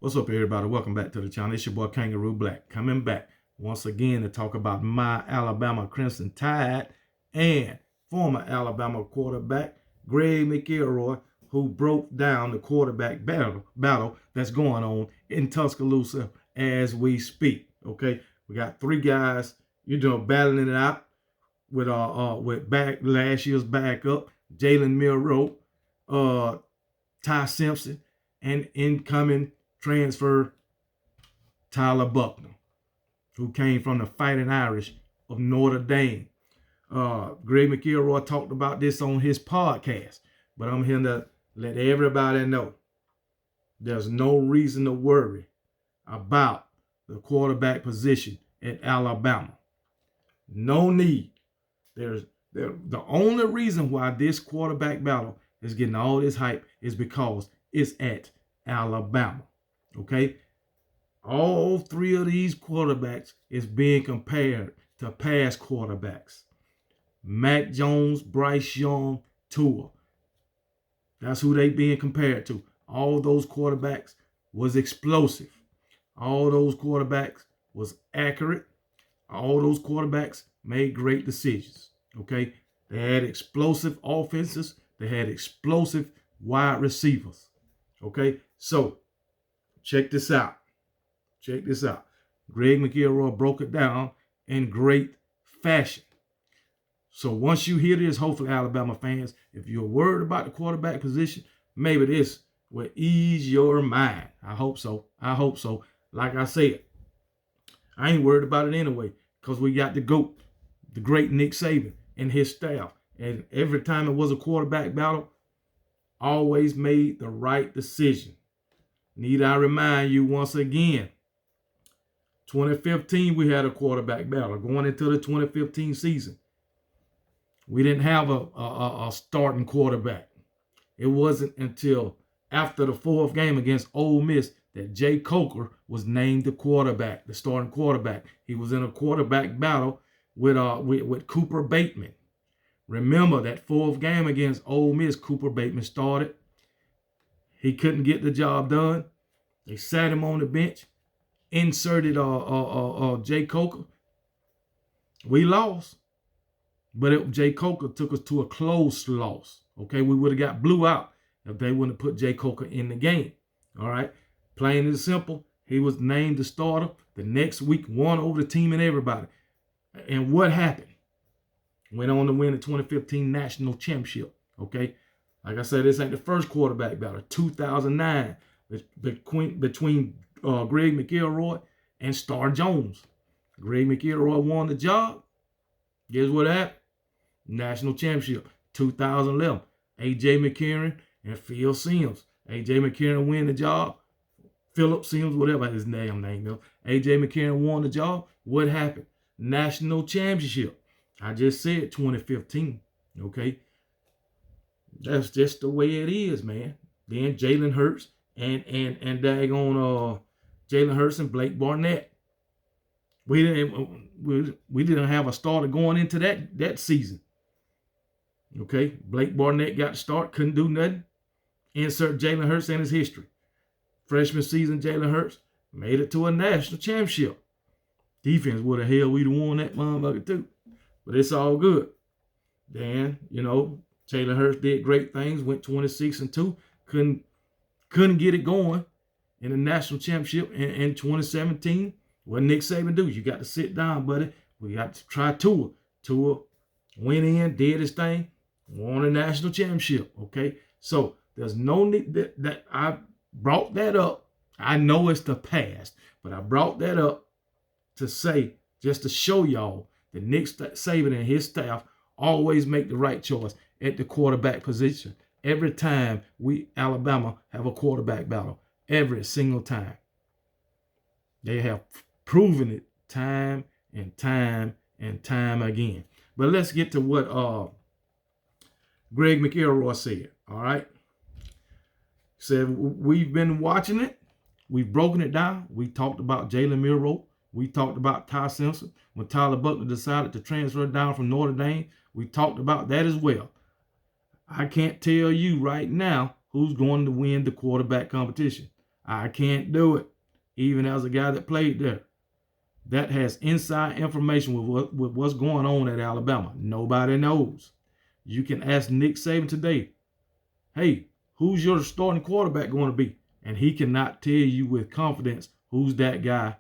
What's up, everybody? Welcome back to the channel. It's your boy Kangaroo Black, coming back once again to talk about my Alabama Crimson Tide and former Alabama quarterback Greg McElroy, who broke down the quarterback battle that's going on in Tuscaloosa as we speak. Okay, we got three guys, battling it out with last year's backup, Jalen Milroe, Ty Simpson, and incoming transfer Tyler Buckner, who came from the Fighting Irish of Notre Dame. Greg McElroy talked about this on his podcast, but I'm here to let everybody know there's no reason to worry about the quarterback position at Alabama. No need. The only reason why this quarterback battle is getting all this hype is because it's at Alabama. Okay? All three of these quarterbacks is being compared to past quarterbacks. Mac Jones, Bryce Young, Tua. That's who they being compared to. All those quarterbacks was explosive. All those quarterbacks was accurate. All those quarterbacks made great decisions. Okay? They had explosive offenses. They had explosive wide receivers. Okay? So, check this out. Check this out. Greg McElroy broke it down in great fashion. So once you hear this, hopefully, Alabama fans, if you're worried about the quarterback position, maybe this will ease your mind. I hope so. I hope so. Like I said, I ain't worried about it anyway, because we got the GOAT, the great Nick Saban, and his staff. And every time it was a quarterback battle, always made the right decision. Need I remind you once again, 2015, we had a quarterback battle. Going into the 2015 season, we didn't have a starting quarterback. It wasn't until after the fourth game against Ole Miss that Jay Coker was named the quarterback, the starting quarterback. He was in a quarterback battle with Cooper Bateman. Remember that fourth game against Ole Miss, Cooper Bateman started. He couldn't get the job done. They sat him on the bench, inserted Jay Coker. We lost, but Jay Coker took us to a close loss. Okay, we would have got blew out if they wouldn't have put Jay Coker in the game. All right, plain and simple. He was named the starter. The next week, won over the team and everybody. And what happened? Went on to win the 2015 national championship. Okay, like I said, this ain't the first quarterback battle. 2009 between Greg McElroy and Star Jones. Greg McElroy won the job. Guess what happened? National championship. 2011. A.J. McCarron and Phil Simms. A.J. McCarron win the job. Philip Simms, whatever his name is. A.J. McCarron won the job. What happened? National championship. I just said 2015. Okay? That's just the way it is, man. Then Jalen Hurts and daggone Jalen Hurts and Blake Barnett. We didn't have a starter going into that season. Okay, Blake Barnett got the start, couldn't do nothing. Insert Jalen Hurts in his history. Freshman season, Jalen Hurts made it to a national championship. Defense, what the hell, we'd have won that motherfucker too. But it's all good. Then, Jalen Hurts did great things, went 26-2, couldn't get it going in the national championship in 2017. What Nick Saban do? You got to sit down, buddy. We got to try Tua. Tua went in, did his thing, won a national championship. Okay, so there's no need that I brought that up. I know it's the past, but I brought that up to say, just to show y'all that Nick Saban and his staff always make the right choice at the quarterback position. Every time Alabama have a quarterback battle, every single time. They have proven it time and time and time again. But let's get to what Greg McElroy said, all right? He said, we've been watching it. We've broken it down. We talked about Jalen Milroe. We talked about Ty Simpson. When Tyler Buckner decided to transfer down from Notre Dame, we talked about that as well. I can't tell you right now who's going to win the quarterback competition. I can't do it, even as a guy that played there. That has inside information with what's going on at Alabama. Nobody knows. You can ask Nick Saban today, hey, who's your starting quarterback going to be? And he cannot tell you with confidence who that guy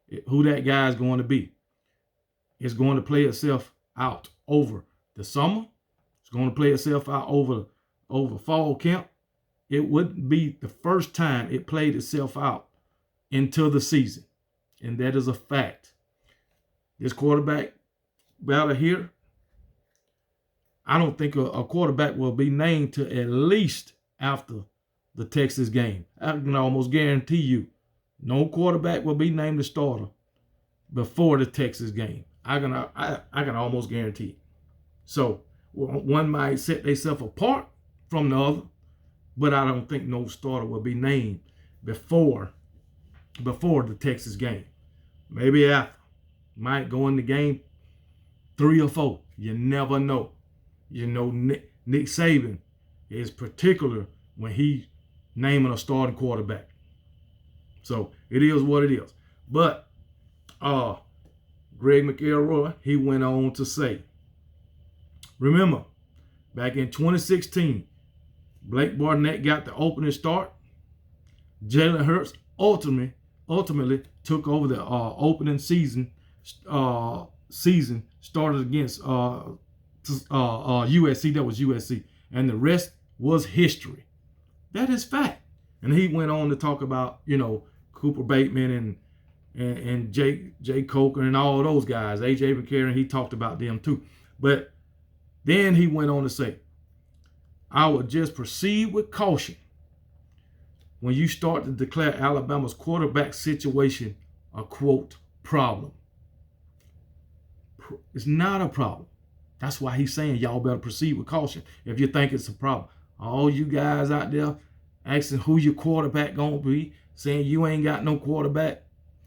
is going to be. It's going to play itself out over the summer. It's going to play itself out over fall camp. It wouldn't be the first time it played itself out into the season. And that is a fact. This quarterback battle here, I don't think a quarterback will be named to at least after the Texas game. I can almost guarantee you no quarterback will be named the starter before the Texas game. I can almost guarantee it. So one might set themselves apart from the other, but I don't think no starter will be named before the Texas game. Maybe after. Might go in the game 3 or 4. You never know. You know, Nick Saban is particular when he naming a starting quarterback. So it is what it is. But Greg McElroy, he went on to say, remember, back in 2016, Blake Barnett got the opening start. Jalen Hurts ultimately took over the opening season started against USC. That was USC. And the rest was history. That is fact. And he went on to talk about, Cooper Bateman and Jay Coker and all those guys. A.J. McCarron, he talked about them too. But then he went on to say, I would just proceed with caution when you start to declare Alabama's quarterback situation a, quote, problem. It's not a problem. That's why he's saying y'all better proceed with caution if you think it's a problem. All you guys out there asking who your quarterback gonna be, saying you ain't got no quarterback,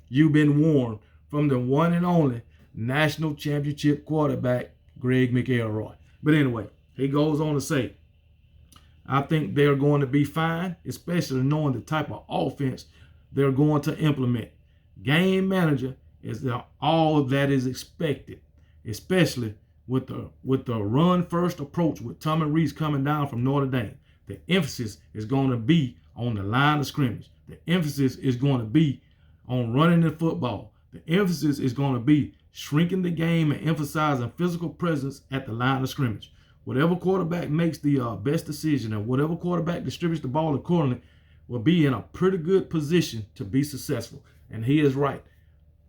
you've been warned from the one and only national championship quarterback, Greg McElroy. But anyway, he goes on to say, I think they're going to be fine, especially knowing the type of offense they're going to implement. Game manager is all that is expected, especially with the run-first approach with Tommy Rees coming down from Notre Dame. The emphasis is going to be on the line of scrimmage. The emphasis is going to be on running the football. The emphasis is going to be shrinking the game and emphasizing physical presence at the line of scrimmage. Whatever quarterback makes the best decision and whatever quarterback distributes the ball accordingly will be in a pretty good position to be successful. And he is right.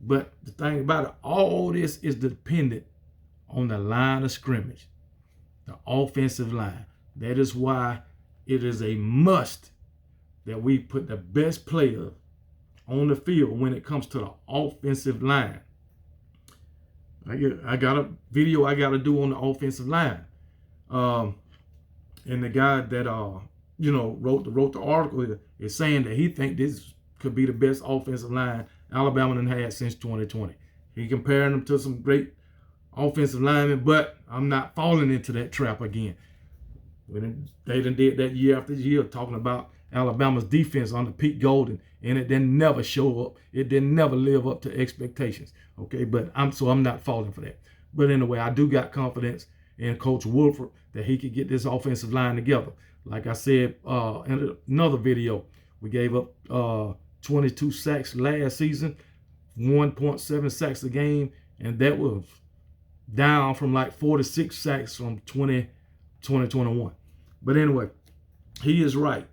But the thing about it, all this is dependent on the line of scrimmage, the offensive line. That is why it is a must that we put the best player on the field when it comes to the offensive line. I got a video I got to do on the offensive line. And the guy that wrote the article is saying that he think this could be the best offensive line Alabama done had since 2020. He comparing them to some great offensive linemen, but I'm not falling into that trap again. They done did that year after year talking about Alabama's defense under Pete Golden, and it didn't never show up. It didn't never live up to expectations. Okay, but I'm not falling for that. But anyway, I do got confidence in Coach Wolford that he could get this offensive line together. Like I said in another video, we gave up 22 sacks last season, 1.7 sacks a game, and that was down from like 46 sacks from 2021. But anyway, he is right.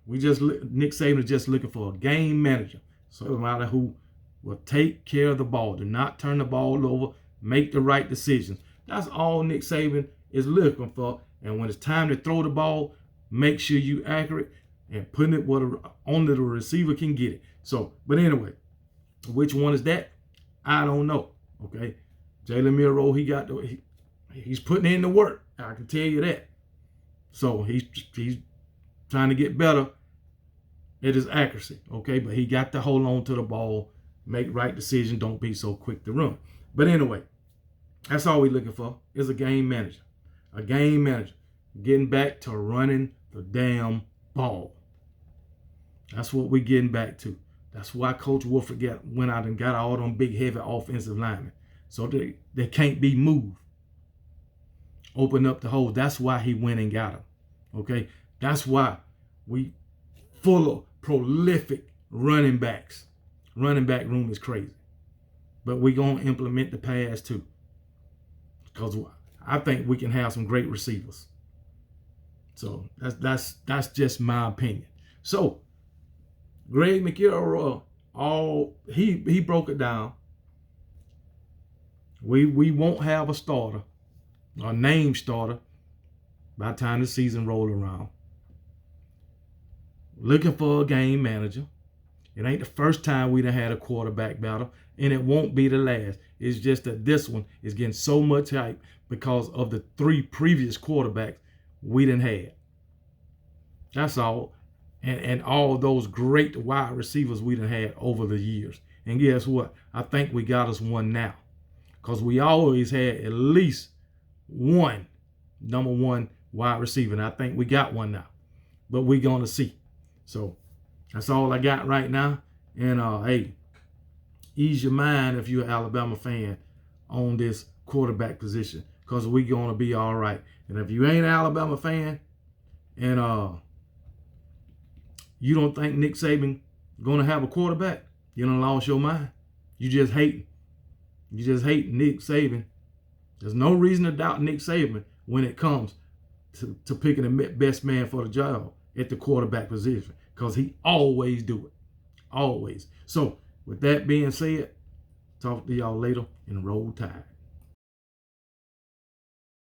Nick Saban is just looking for a game manager, somebody who will take care of the ball, do not turn the ball over, make the right decisions. That's all Nick Saban is looking for. And when it's time to throw the ball, make sure you accurate and putting it where only the receiver can get it. So, but anyway, which one is that? I don't know. Okay, Jalen Milroe, he's putting in the work. I can tell you that. So he's trying to get better at his accuracy. Okay, but he got to hold on to the ball, make right decisions, don't be so quick to run. But anyway, that's all we're looking for is a game manager. A game manager getting back to running the damn ball. That's what we're getting back to. That's why Coach Wolf went out and got all them big, heavy offensive linemen. So they can't be moved. Open up the hole. That's why he went and got them. Okay? That's why we full of prolific running backs. Running back room is crazy. But we're going to implement the pass too. Because I think we can have some great receivers. So that's just my opinion. So Greg McElroy, he broke it down. We won't have a starter, a name starter, by the time the season roll around. Looking for a game manager. It ain't the first time we done had a quarterback battle, and it won't be the last. It's just that this one is getting so much hype because of the 3 previous quarterbacks we done had. That's all. And all those great wide receivers we done had over the years. And guess what? I think we got us one now. Because we always had at least one number 1 wide receiver. And I think we got one now. But we're going to see. So that's all I got right now. And hey, ease your mind if you're an Alabama fan on this quarterback position. Because we're going to be all right. And if you ain't an Alabama fan and you don't think Nick Saban going to have a quarterback, you done lost your mind. You just hate Nick Saban. There's no reason to doubt Nick Saban when it comes to picking the best man for the job at the quarterback position, because he always do it. Always. So with that being said, talk to y'all later and roll tide.